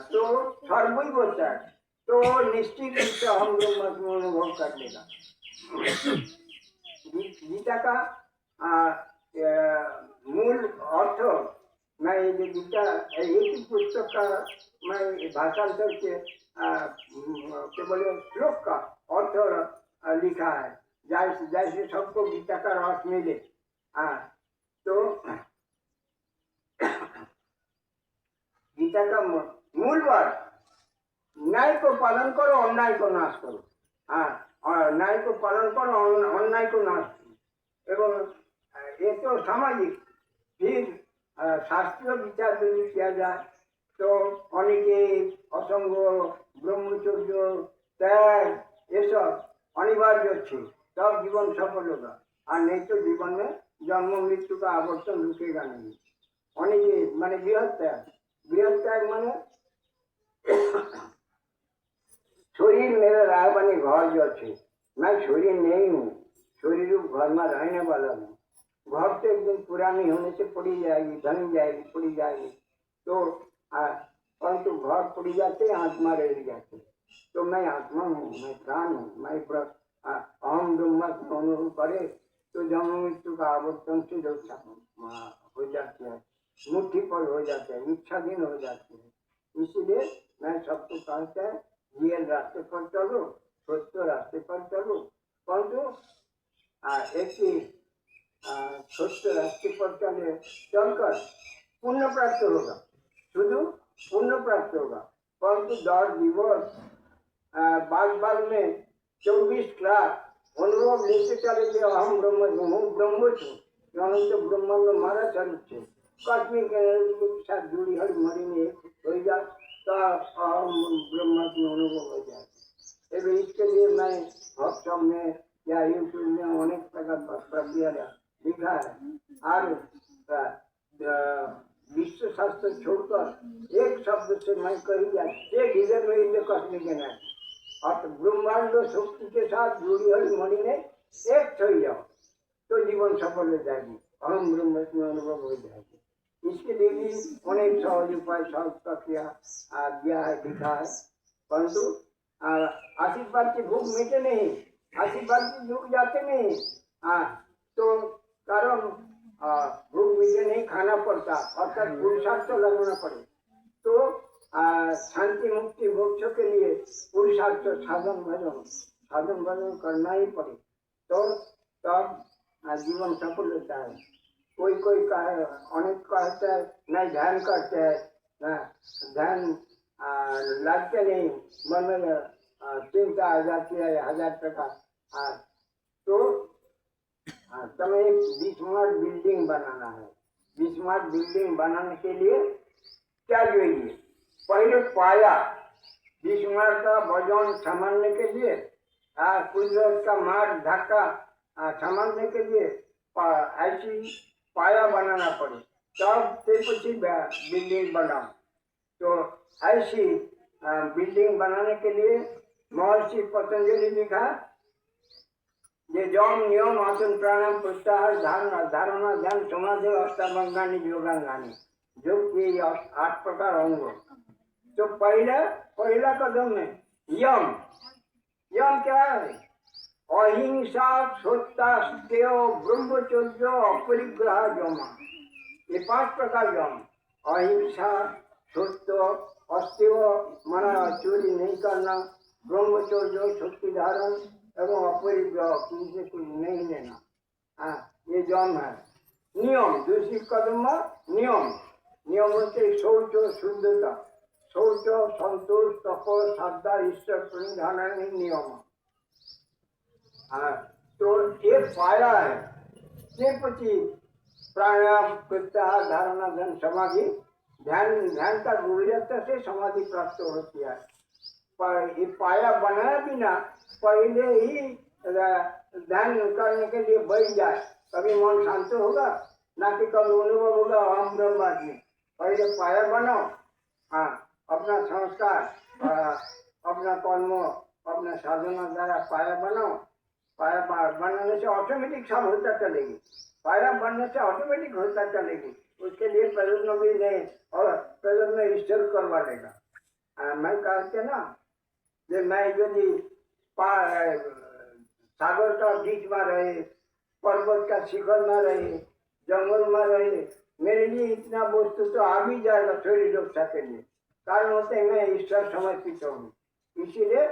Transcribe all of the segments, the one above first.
तो सर्वई बोलता है, तो निश्चित रूप से हम ब्रह्म में अनुभव कर लेगा। गीता का मूल अर्थ मैं ये जो गीता एक ही पुस्तक का मैं भाषांतर के बोले श्लोक का अर्थ लिखा है, जैसे जैसे सबको गीता का रस मिले। तो गीता का मूल बात, न्याय को पालन करो, अन्याय को नाश करो। और न्याय को पालन करो, अन्याय को नाश करो। एवं ये तो सामाजिक, फिर शास्त्रीय विचार यदि किया जाए तो अनिकेत, असंग, ब्रह्मचर्य, त्याग, ये सब अनिवार्य है, तब जीवन सफल होगा। और नहीं तो जीवन में जन्म मृत्यु का आवर्तन रुकेगा नहीं। अनिकेत माने बृहत त्याग, बृहत त्याग माने शरीर मेरा रहा बने घर जो है, मैं शरीर नहीं हूँ, शरीर रूप घर में रहने वाला हूँ। घर तो एक दिन पुरानी होने से पड़ी जाएगी, धनी जाएगी, पड़ी जाएगी। तो परंतु घर पड़ी जाते, आत्मा रह जाते। तो मैं आत्मा हूँ, मैं प्राण हूँ, मैं अहम ब्रह्म अनुभव करे तो जन्म मृत्यु का आवर्तन से हो जाती है, मुट्ठी पर हो जाते हैं, इच्छाधीन हो जाते हैं। इसीलिए मैं सबको कहता है, रियल रास्ते पर चलो, सत्य रास्ते पर चलो। परंतु एक सत्य रास्ते पर चलकर पुण्य प्राप्त होगा, शुद्ध पुण्य प्राप्त होगा। परंतु 10 दिवस बाग में 24 लाख अनुभव लेते चले गए, हम ब्रह्म हूँ, ब्रह्म छू, तो ब्रह्म मारा चरित છે। कस्मिक एनर्जी के साथ जुड़ी हर मरी में हो जाए तो हम ब्रह्म की अनुभव हो जाए। एवं इसके लिए मैं व्हाट्सएप में या यूट्यूब में अनेक प्रकार का प्रक्रिया लिखा है। और विश्व शास्त्र छोड़कर एक शब्द से मैं कही जाए कस्मिक एनर्जी, और ब्रह्मांड शक्ति के साथ जुड़ी हुई मणि में एक हो जाओ तो जीवन सफल हो जाएगी, हम ब्रह्म में अनुभव हो जाएगी। इसके लिए भी अनेक सहज उपाय, सहज प्रक्रिया दिया है, लिखा है। परंतु आशीर्वाद की भूख मिटे नहीं, आशीर्वाद की झुक जाते नहीं। तो कारण भूख मिटे नहीं, खाना पड़ता, अर्थात पुरुषार्थ तो लगाना पड़े। तो शांति मुक्ति मोक्ष के लिए पुरुषार्थ साधन भजन करना ही पड़े, तो तब जीवन सफल होता है। कोई अनेक कहते हैं नहीं ध्यान करते हैं, ध्यान लगते नहीं, मन में चिंता आ जाती है 1000 प्रकार। तो तुम्हें एक 20 स्मार्ट बिल्डिंग बनाना है। 20 स्मार्ट बिल्डिंग बनाने के लिए क्या चाहिए? पहले पाया, 20 स्मार्ट का वजन संभालने के लिए, कुछ का मार धक्का संभालने के लिए ऐसी पाया बनाना पड़े, तब से कुछ बिल्डिंग बनाओ। तो ऐसी बिल्डिंग बनाने के लिए महर्षि पतंजलि लिखा, ये जम नियम आसन प्राणायाम प्रत्याहार धारणा ध्यान समाधि अष्टांगानी योगांगानी, जो कि 8 प्रकार अंग। तो पहला कदम में यम क्या है? अहिंसा, सत्यास्तेय, ब्रह्मचर्य, अपरिग्रह, जमा। ये 5 प्रकार जम। अहिंसा, सत्य, अस्तेय माना चोरी नहीं करना, ब्रह्मचर्य शक्ति धारण, एवं अपरिग्रह किसी से कुछ नहीं लेना। ये जम है। नियम, दूसरी कदम में नियम होते शौच, शुद्धता, शौच, संतोष, तप, श्रद्धा, ईश्वर प्रणिधान नियम। तो एक पाया है, તે પછી प्राणायाम प्रत्याहार धारणा ध्यान समाधि, ध्यान का गुरुरता से समाधि प्राप्त होती है। पर ये पाया बनाया बिना पहले ही ध्यान करने के लिए बैठ जाए, कभी मन शांत होगा ना कि कभी अनुभव होगा हम ब्रह्मास्मि। पहले पाया बनाओ, अपना संस्कार, अपना कर्म, अपना साधना द्वारा पाया बनाओ। पाया बनाने से ऑटोमेटिक सब होता चलेगी, पाया बनने से ऑटोमेटिक होता चलेगी। उसके लिए प्रयत्न भी नहीं, और प्रयत्न ईश्वर करवा देगा। मैं कहते ना जे मैं यदि सागर का बीच में रहे, पर्वत का शिखर में रहे, जंगल में रहे, मेरे लिए इतना वस्तु तो आ भी जाएगा थोड़ी रक्षा के लिए। कारण होते हैं मैं ईश्वर समर्पित हूँ, इसीलिए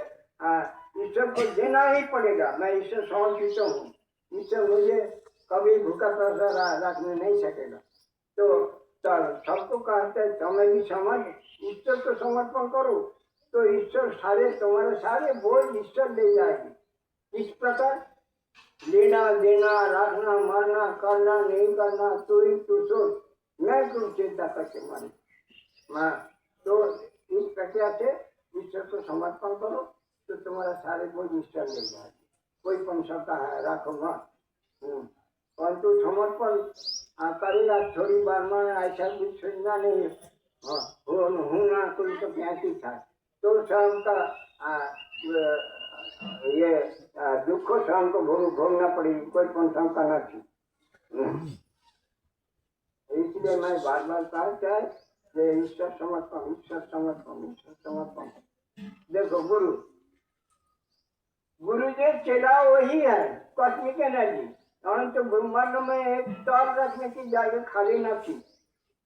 ईश्वर को देना ही पड़ेगा। मैं ईश्वर समर्पित हूँ, ईश्वर मुझे कभी भूखा प्यासा रखने नहीं सकेगा। तो सबको कहते हैं समय भी समझ ईश्वर को समर्पण करो, तो ईश्वर सारे तुम्हारे सारे बोझ ईश्वर ले जाएगी। इस प्रकार लेना देना, रखना, मरना, करना नहीं करना, तू ही तू सोच, मैं क्यों चिंता करके मारी। तो इस प्रक्रिया से ईश्वर को समर्पण करो तो तुम्हारा सारे बोझ ईश्वर ले जाएगी। कोई पण सकता है राखो मत, परंतु समर्पण करेगा थोड़ी बार में ऐसा भी सोचना नहीं हूँ ना कोई तो कैसी था तो स्वयं का ये दुखो स्वयं को भोगना पड़ेगी, कोई पण शंका नहीं। इसलिए मैं बार बार कहता है कि ईश्वर समर्पण, ईश्वर समर्पण, ईश्वर समर्पण। देखो गुरु जो चेला वही है, कॉस्मिक एनर्जी। तो ब्रह्मांड में एक तार रखने की जगह खाली न थी,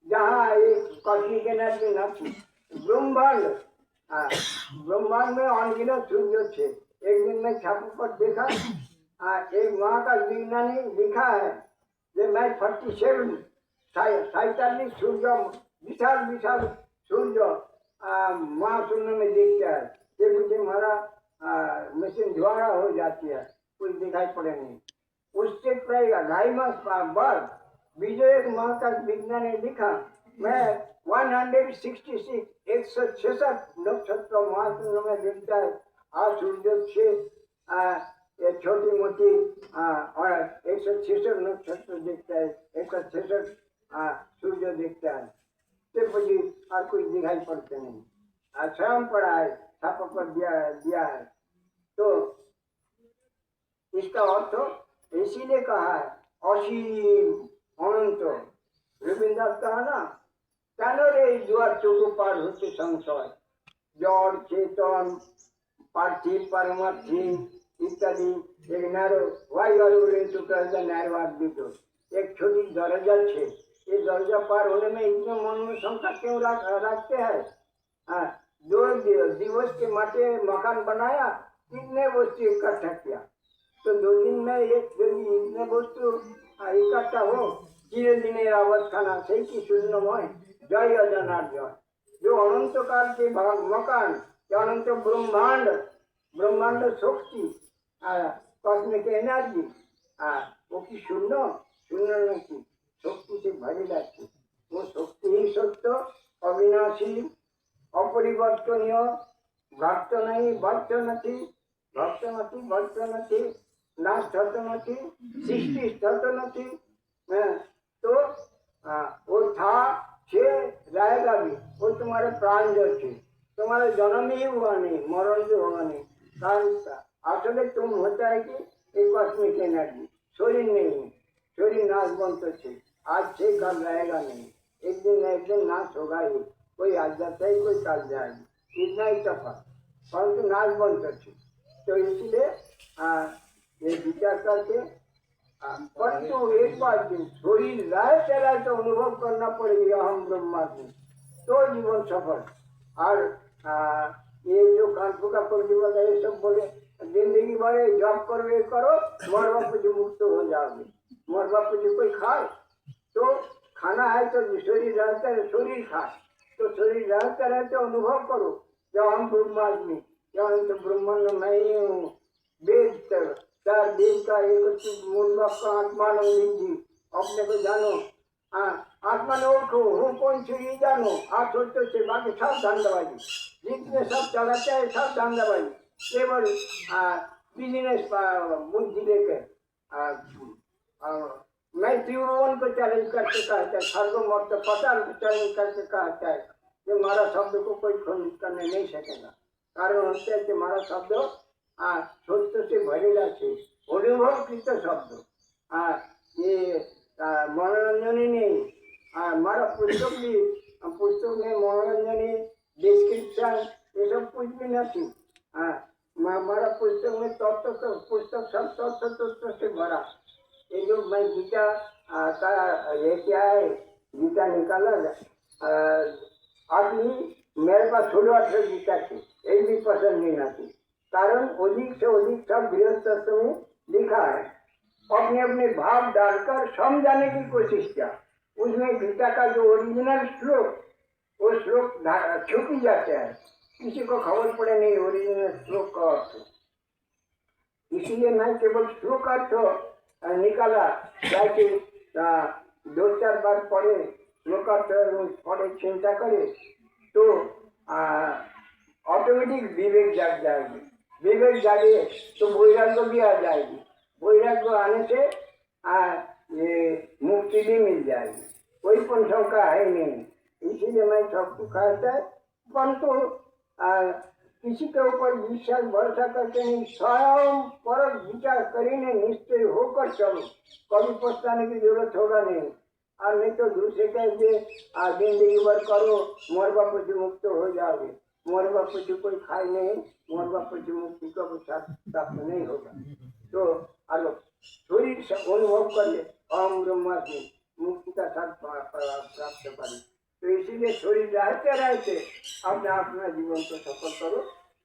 जहाँ एक कॉस्मिक एनर्जी न थी। ब्रह्मांड में अनगिनत सूर्य थे। एक दिन मैं छापू पर देखा, एक वहाँ का विज्ञानी लिखा है कि मैं 47 सूर्य, विशाल विशाल सूर्य महाशून्य में देखता है। ये मुझे हमारा मशीन ज्वारा हो जाती है, कुछ दिखाई पड़े नहीं। उससे प्राय 2.5 मास बाद विजय महाकाश विज्ञान ने लिखा मैं 166 नक्षत्र महाशून्य में देखता है। आज सूर्य से छोटी मोटी और 166 नक्षत्र देखता है, 166 सूर्य देखता है। तो मुझे और कुछ दिखाई पड़ते नहीं। स्वयं पड़ा है, छापा पर दिया है। तो इसका अर्थ इसीलिए कहा है असीम अनंत। रविन्द्र कहा ना, কেন রে জোয়ার চোখে পার হচ্ছে সংশয়, জড় চেতন পার্থিব পারমার্থিক इत्यादि एक narrow why to the narrow arbiter. एक छोटी दरजा है, ये दरजा पार होने में इतने मन में शंका क्यों रखते हैं। 2 दिवस के माटे मकान बनाया, कितने वस्तु इकट्ठा किया, तो 2 दिन में इतने वस्तु इकट्ठा हो चिरदिनेर अवस्थाना से कि शून्यमय जय अजनार्जन। जो अनंत काल के मकान, अनंत ब्रह्मांड, ब्रह्मांड शक्ति, कॉस्मिक एनर्जी, वो की शून्य नहीं, शक्ति से भरेला थी। वो शक्ति ही सत्य, अविनाशी, अपरिवर्तनीय, भक्त नहीं, भक्त नहीं, भक्त नहीं, भक्त नहीं, नाश थतो नहीं, सृष्टि थतो नहीं। तो वो था, छे, रहेगा भी। वो तुम्हारे प्राण जो थे, तुम्हारा जन्म ही हुआ नहीं, मरण भी होगा नहीं। कारण असले तुम होता है कि एक कॉस्मिक एनर्जी, शरीर नहीं है, शरीर नाशवंत है। आज से कल रहेगा नहीं, एक दिन न एक दिन नाश होगा ही। कोई आज जाता है, कोई कल जाएगी, इतना ही तफा, परंतु नाशवंत है। तो इसलिए ये विचार करके, परंतु एक बात शरीर रहते रहते अनुभव करना पड़ेगा हम ब्रह्मास्मि, तो जीवन सफल। और ये जो कानपुर का प्रतिबल है, ये सब बोले जिंदगी भर जॉब करो, ये करो, मरवा पूजी मुक्त हो जाओगे। मरवा पूजी कोई खाए तो खाना है तो शरीर रहता है, शरीर खाए तो शरीर रहते रहते अनुभव करो जब हम ब्रह्मास्मि, तो ब्रह्मांड मैं ही हूँ। वेद 4 दिन का एक मूल वाक्य आत्मा जी, अपने को जानो, आत्मा ने ओळखो, हूँ कौन छू ये जानो। आप सोचते थे बाकी सब धंधाबाजी, जितने सब चलाते हैं सब धंधाबाजी, केवल बिजनेस बुद्धि लेकर। मैं त्रिभुवन को चैलेंज करके कहता है, स्वर्ग मर्त्य पताल को चैलेंज करके कहता है कि हमारा शब्द को कोई खंडित करने नहीं सकेगा। कारण होता है कि हमारा शब्द सत्य से भरेला है, अनुभव कृत शब्द। ये मनोरंजनी नहीं, हमारा पुस्तक में मनोरंजनी डिस्क्रिप्शन ये सब कुछ भी नहीं। हाँ, हमारा पुस्तक में तत्व पुस्तक सब तत्व से भरा। ये जो मैं गीता का ये क्या है, गीता निकाला आदमी मेरे पास शुरुआत से गीता की एक भी पसंद नहीं आती, कारण अधिक से अधिक सब गृहस्थ में लिखा है। अपने अपने भाव डालकर समझाने की कोशिश किया। उसमें गीता का जो ओरिजिनल श्लोक, वो श्लोक छुप ही जाते हैं, किसी को खबर पड़े नहीं ओरिजिनल श्लोक का अर्थ। इसीलिए मैं केवल श्लोक अर्थ निकाला, ताकि 2-4 बार पढ़े श्लोक अर्थ पढ़े चिंता करे तो ऑटोमेटिक विवेक जाग जाएगी। विवेक जागे तो वैराग्य भी आ जाएगी। वैराग्य आने से ये मुक्ति भी मिल जाएगी। कोई पंचों का है नहीं। इसीलिए मैं सबको कहता है, परंतु किसी के ऊपर विश्वास भरोसा करके नहीं, स्वयं पर विचार करीने निश्चय होकर चलो, कभी पछताने की जरूरत होगा नहीं। और नहीं तो दूसरे कहते जिंदगी भर करो, मरवा पशु मुक्त हो जाओगे। मरवा पशु कोई खाए नहीं, मरवा पशु मुक्ति का प्राप्त नहीं होगा। तो थोड़ी अनुभव कर ले, अहम ब्रह्मास्मि, मुक्ति का साथ प्राप्त करें। तो इसीलिए थोड़ी रहते रहते अपना जीवन को सफल करो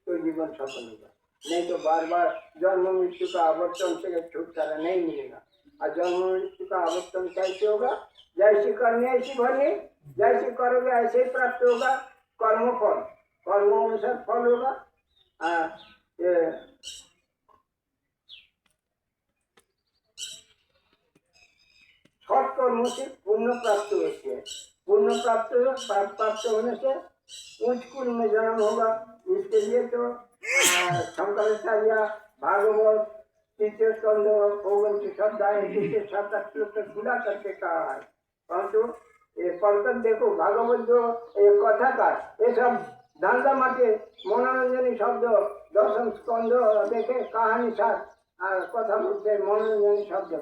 तो जीवन सफल होगा। नहीं तो बार बार जन्म मृत्यु का आवर्तन से छुटकारा नहीं मिलेगा। और जन्म मृत्यु का आवर्तन कैसे होगा? जैसी करनी ऐसी भरनी, जैसे करोगे ऐसे ही प्राप्त होगा। कर्म फल, कर्मानुसार फल होगा। सৎ कर्मों से पुण्य प्राप्त होती है। पुण्य प्राप्त होने से उच्च कुल में जन्म होगा। इसके लिए तो शंकराचार्य भागवत तृतीय स्कंद ओवन की शब्द खुला करके कहा है। परंतु ये पढ़कर देखो, भागवत जो कथा का ये सब धंधा माटे मनोरंजनी शब्द, दशम स्कंद देखे कहानी साथ कथा बोलते मनोरंजनी शब्द।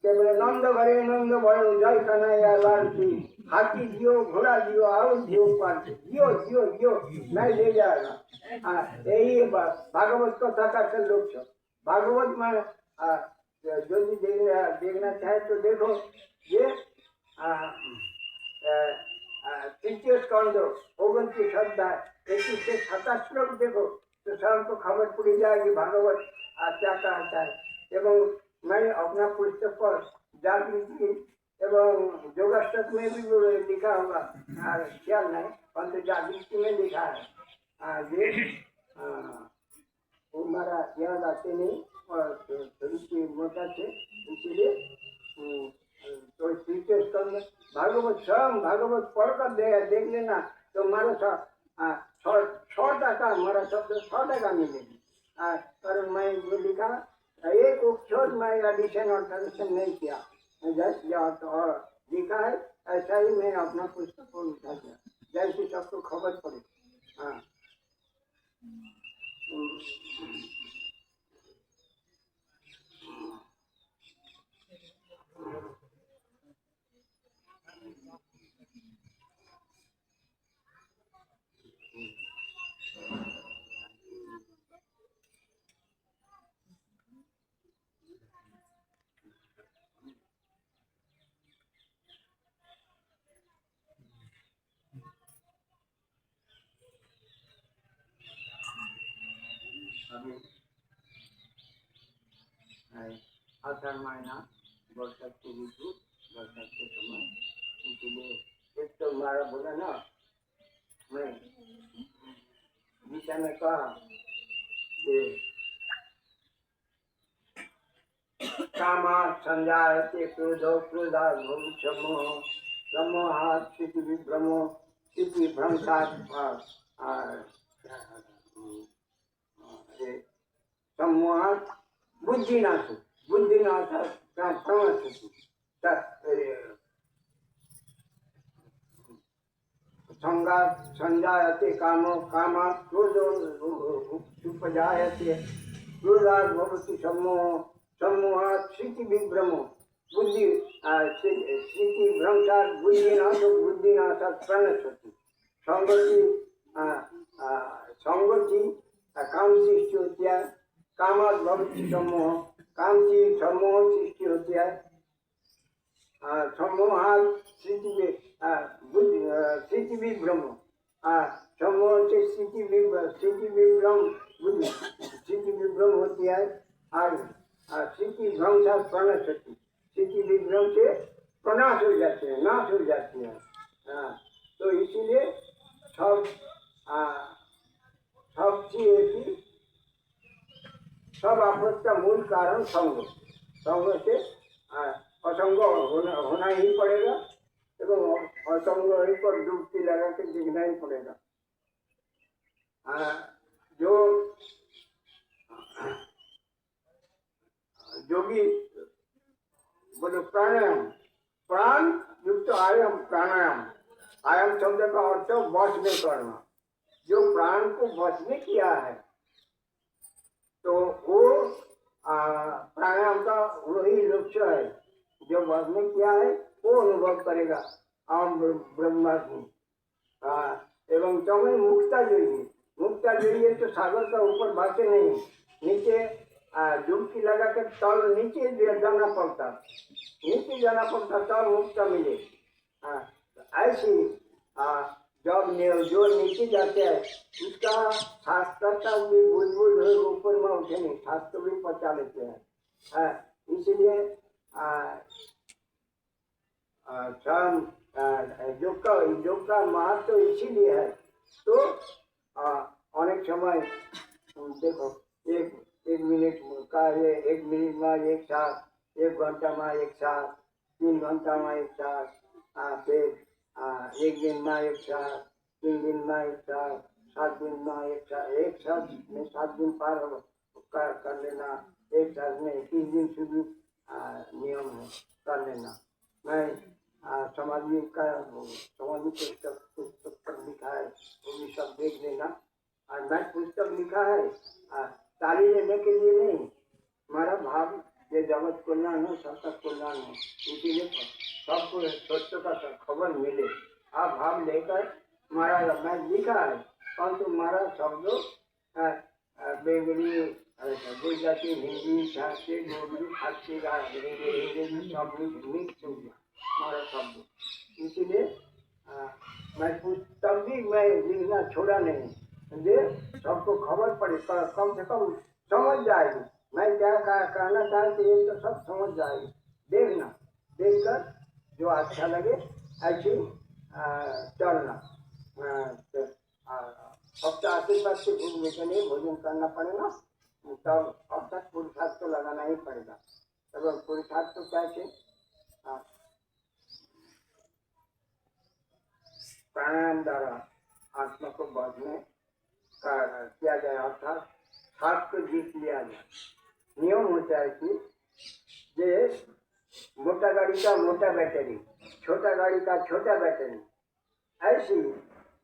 केवल नंद घरे नंद भयो, जय कन्हैया लाल की, हाथी दियो घोड़ा दियो आओ दियो पालकी, दियो दियो दियो नहीं ले जाएगा। यही भागवत कथा का लोग सब। भागवत में जो भी देखना चाहे तो देखो, ये तृतीय स्कंद 29 अध्याय 21 से 27 श्लोक देखो तो सबको खबर पड़ी जाएगी भागवत क्या कहता है। एवं मैंने अपना पुस्तक पर जागृति एवं योगाष्टक में भी लिखा होगा, ख्याल नहीं, परंतु जागृति में लिखा है। ये हमारा याद आते नहीं और थोड़ी सी मोटा थे, इसीलिए तो तृतीय स्कंद भागवत स्वयं भागवत पढ़कर देख लेना तो हमारा 100% हमारा शब्द 100% मिलेगी। कारण मैं जो लिखा एक अक्षर में एडिशन और करेक्शन नहीं किया, जैसे और लिखा है ऐसा ही मैं अपना पुस्तक को उठा दिया, जैसे सबको खबर पड़े। हाँ, अभी आषाढ़ महीना बरसात की ऋतु, बरसात के समय, इसलिए एक तो हमारा बोला ना, मैं गीता में कहा कामा संजायते क्रोधो क्रोधा भविष्यमो सम्मोहात् स्थिति विभ्रमो स्थिति भ्रंशात् सम्मोहात् बुद्धिनाश, बुद्धिनाश संगात् संजायते कामो कामात् क्रोधो उपजायते क्रोधात् भवति सम्मोहो सम्मोहात् स्थिति विभ्रमो बुद्धि स्थिति भ्रंशात् बुद्धिनाशो बुद्धिनाशात् प्रणश्यति संगति संगति काम सृष्टि होती है, कामाद भविष्य सम्मोह, काम की सम्मोह सृष्टि होती है, सम्मोहात स्थिति विभ्रम, सम्मोह से स्थिति विभ्रम बुद्धि, स्थिति विभ्रम होती है और स्थिति भ्रम से प्रणशति, स्थिति विभ्रम से प्रनाश हो जाते हैं, नाश हो जाती है। तो इसीलिए सब चीज सब आपद का मूल कारण संग, संग से असंग होना ही पड़ेगा एवं असंग ही पर डुबकी लगा के दिखना ही पड़ेगा। जो योगी बोलो प्राणायाम, प्राण युक्त आयाम, प्राणायाम, आयाम शब्द का अर्थ वश में करना। जो प्राण को वश में किया है तो वो प्राणायाम का वही लक्ष्य है। जो वश में किया है वो अनुभव करेगा आम ब्रह्मास्मि। एवं चौमें मुक्ता જોઈએ, मुक्ता જોઈએ तो सागर का ऊपर भाषे नहीं, नीचे डुबकी लगा के तल नीचे जाना पड़ता, नीचे जाना पड़ता तब मुक्ता मिले। ऐसी जब जो नीचे जाते हैं उसका शास्त्र का भी बुलबुल ऊपर में उठे नहीं, शास्त्र भी पचा लेते हैं। इसलिए योग का महत्व इसीलिए है। तो अनेक समय देखो एक मिनट का है, एक मिनट में एक साथ, एक घंटा में एक साथ, 3 घंटा में एक साथ, फिर एक दिन में एक साथ, 3 दिन में एक साथ, 7 दिन में एक साथ में 7 दिन पार कर लेना, एक साथ में 30 दिन સુધી नियम है कर लेना। मैं समाधि पुस्तक पर लिखा है वो भी सब देख लेना। और मैं पुस्तक लिखा है ताली लेने के लिए नहीं, हमारा भाव ये जगत कल्याण हो, सबका कल्याण हो, इसीलिए सबको सत्य का खबर मिले। आप भाव लेकर हमारा मैं लिखा है, परंतु हमारा शब्द बेंगली, गुजराती, हिंदी, संस्कृत, डोगरी, फारसी, अंग्रेजी सब मिक्स हो गया हमारा शब्द। इसीलिए मैं पुस्तक भी मैं लिखना छोड़ा नहीं, मुझे सबको खबर पड़े, कम से कम समझ जाएगी मैं क्या कहना चाहती हूँ, तो सब समझ जाएगी। देखना, देखकर जो अच्छा लगे ऐसे चलना। अब तो आशीर्वाद से भूलने के लिए भोजन करना पड़ेगा, तब अब तक पुरुषार्थ तो लगाना ही पड़ेगा। तब पुरुषार्थ तो कैसे प्राणायाम द्वारा आत्मा को वश में किया जाए, अर्थात हाथ को जीत लिया जाए। नियम होता है कि ये मोटा गाड़ी का मोटा बैटरी, छोटा गाड़ी का छोटा बैटरी, ऐसी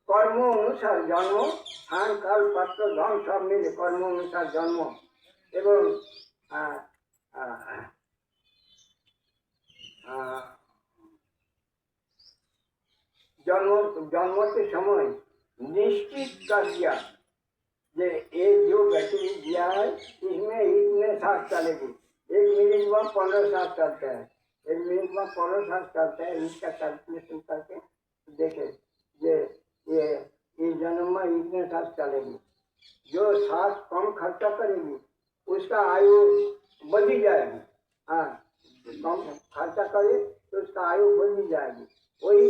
कर्मों अनुसार जन्मो, स्थान काल पात्र धन सब मिले, कर्मों अनुसार जन्मो एवं जन्म के समय निश्चित कर दिया ये एक जो बैटरी दिया है इसमें इतने सांस चलेगी, 1 मिनट में 15 सांस चलते हैं, 1 मिनट में 15 सांस चलते हैं। इसका कैलकुलेशन करके देखे ये इस जन्म में इतने सांस चलेगी। जो सांस कम खर्चा करेगी उसका आयु बढ़ी जाएगी। कम खर्चा करे तो उसका आयु बढ़ी जाएगी। वही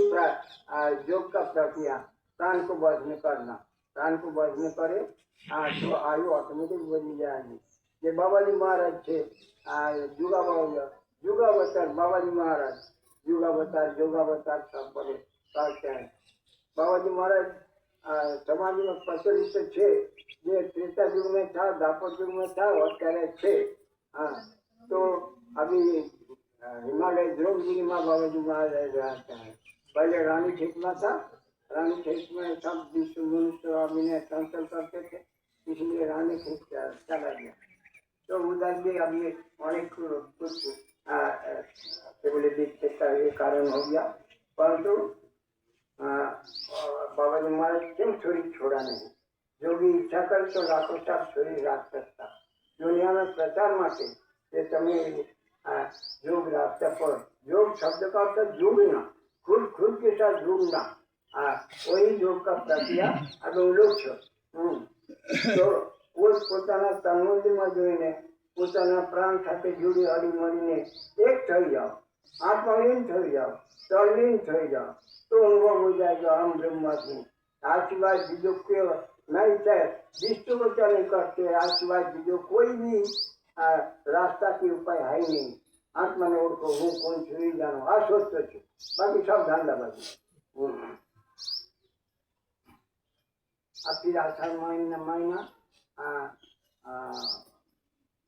योग का प्रक्रिया, प्राण को वश में करना, प्राण को वश में करे तो आयु ऑटोमेटिक बढ़ी जाएगी। ये बाबा जी महाराज थे, युगावतार बाबा जी महाराज, युगावतार सब बड़े कहते हैं। बाबा जी महाराज समाज में प्रचलित थे, ये त्रेता युग में था, द्वापर युग में था, और ત્યારે थे। तो अभी हिमालय ध्रुवगिरी में बाबा जी महाराज रहते हैं। पहले रानी खेत में था, रानी खेत में सब विश्व मनुष्य अभिनय संचल करते थे, इसलिए रानी खेत चला गया। तो उधर भी अभी अनेक कुछ बोले दिखते का ये कारण हो गया। परंतु बाबा जी महाराज क्यों शरीर छोड़ा नहीं? जोगी इच्छा करे तो लाखों साल शरीर राख सकता। दुनिया में प्रचार माटे ये तमे योग रास्ता पर योग शब्द का अर्थ जुड़ना, खुद खुद के साथ जुड़ना, वही योग का प्रक्रिया अब लक्ष्य। तो वो પોતાના તનમંદિરમાં જોઈને પોતાના પ્રાણ સાથે જોડી હળી મળીને એક થઈ જાઓ, આત્મલીન થઈ જાઓ, તલ્લીન થઈ જાઓ, तो अनुभव हो जाएगा हम ब्रह्मास्मि। आज सिवाय बीजो के नहीं चाहे विष्णु को क्या नहीं करते, आज सिवाय बीजो कोई भी रास्ता की उपाय है ही नहीं। आत्मा ने ओढ़ को हूँ कौन छुई जानो अस्वस्थ छू, बाकी सब धंधाबाजी। अब फिर आषाढ़ महीना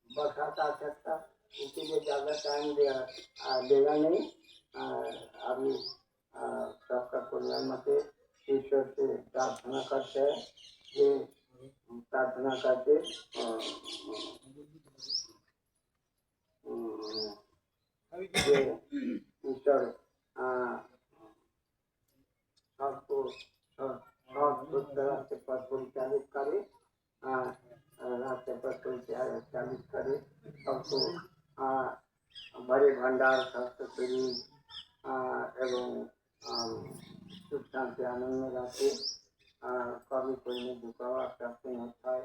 बरसात आ सकता, इसीलिए ज्यादा टाइम देगा नहीं। अभी सबका कल्याण मत ईश्वर से प्रार्थना करते हैं, ये प्रार्थना करते ईश्वर सबको रास्ते पर परिचालित करे, रास्ते पर परिचालित करे, सबको बड़े भंडार शास्त्र एवं सुख शांति आनंद में रहते, कभी कोई ने दुखावा प्राप्त नहीं होता है।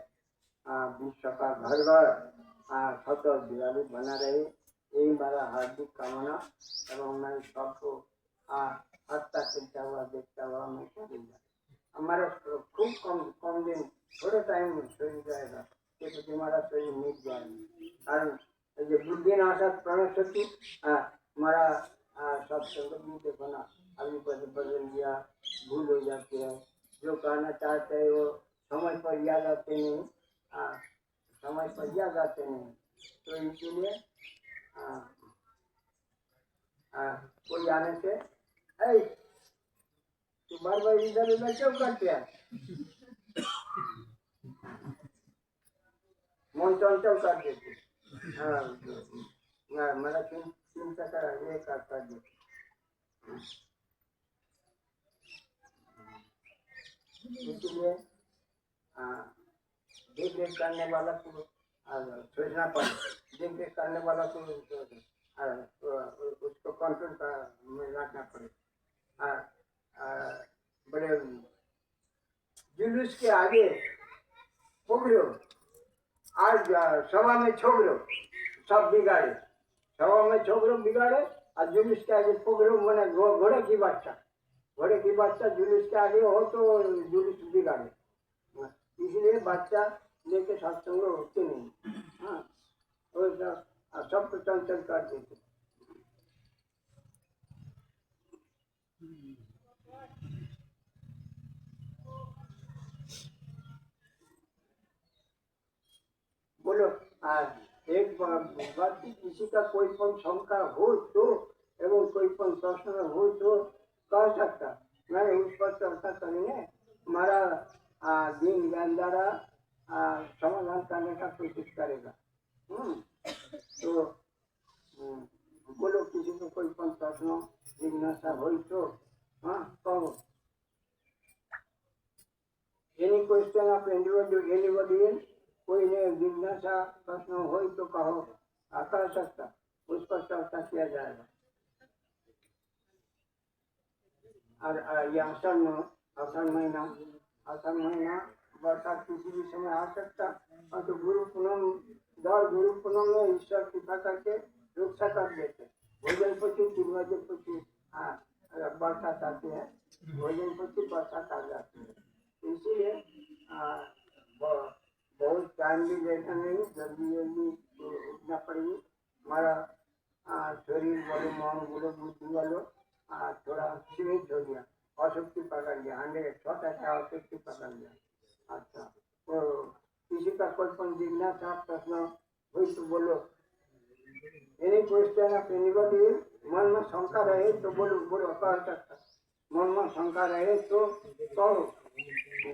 विश्व का घर घर सतत दिवाली बना रहे, यही हमारा हार्दिक कामना। एवं मैं सबको हंसता खेलता हुआ देखता हुआ मैं करूँगा। हमारा खूब कम दिन थोड़े टाइम में शरीर जाएगा, तो हमारा शरीर मिट जाएगा। कारण ये बुद्धि नाशक प्रणव शक्ति हमारा सब संगत देखो ना, अभी बदल गया, भूल हो जाते हैं। जो कहना चाहते हैं वो समय पर याद आते नहीं, समय पर याद आते नहीं। तो इसीलिए कोई आने से तू बार बार इधर उधर क्यों करते हैं, मन चंचल कर देते। मेरा चिंता कर ये कर देते। इसलिए देख देख करने वाला को सोचना पड़े, देख देख करने वाला को उसको कंट्रोल में रखना पड़े। बड़े जुलूस के आगे पकड़ो, आज सभा में छोड़ो, सब बिगाड़े, सभा में छोड़ो बिगाड़े, और जुलूस के आगे पकड़ो मैंने घोड़े की बच्चा जुलूस के आगे हो तो जुलूस बिगाड़े। इसलिए बच्चा लेके सत्संग होते नहीं, और सब चंचल कर देते। बोलो एक बात किसी का कोई पण शंका हो तो एवं कोई पण प्रश्न हो तो कह सकता, मैं उस पर चर्चा करेंगे, हमारा दिन ज्ञान द्वारा समाधान करने का कोशिश करेगा। तो बोलो किसी को कोई पण प्रश्न जिज्ञासा हो तो कहो। एनी क्वेश्चन ऑफ एनीबॉडी, कोई ने जिज्ञासा प्रश्न हो तो कहो, कर सकता, उस पर चर्चा किया जाएगा। और ये आषाढ़ महीना बरसात किसी भी समय आ सकता, और तो गुरु पूनम में ईश्वर कृपा करके रक्षा कर देते। भोजन पची 3 बजे पची बरसात आती है, भोजन पची बरसात आ जाती है। इसीलिए बहुत टाइम भी लेना नहीं, जल्दी उठना पड़ेगी। हमारा शरीर बोलो, मन बोलो, बुद्धि वालों थोड़ा सीमित हो गया, अशक्ति पकड़ गया, 100% अशक्ति पकड़ गया। अच्छा, तो किसी का कोई पण जिज्ञासा प्रश्न हो तो बोलो। एनी क्वेश्चन ऑफ एनीबॉडी, मन में शंका रहे तो बोलो, कर सकता, मन में शंका रहे तो कहो।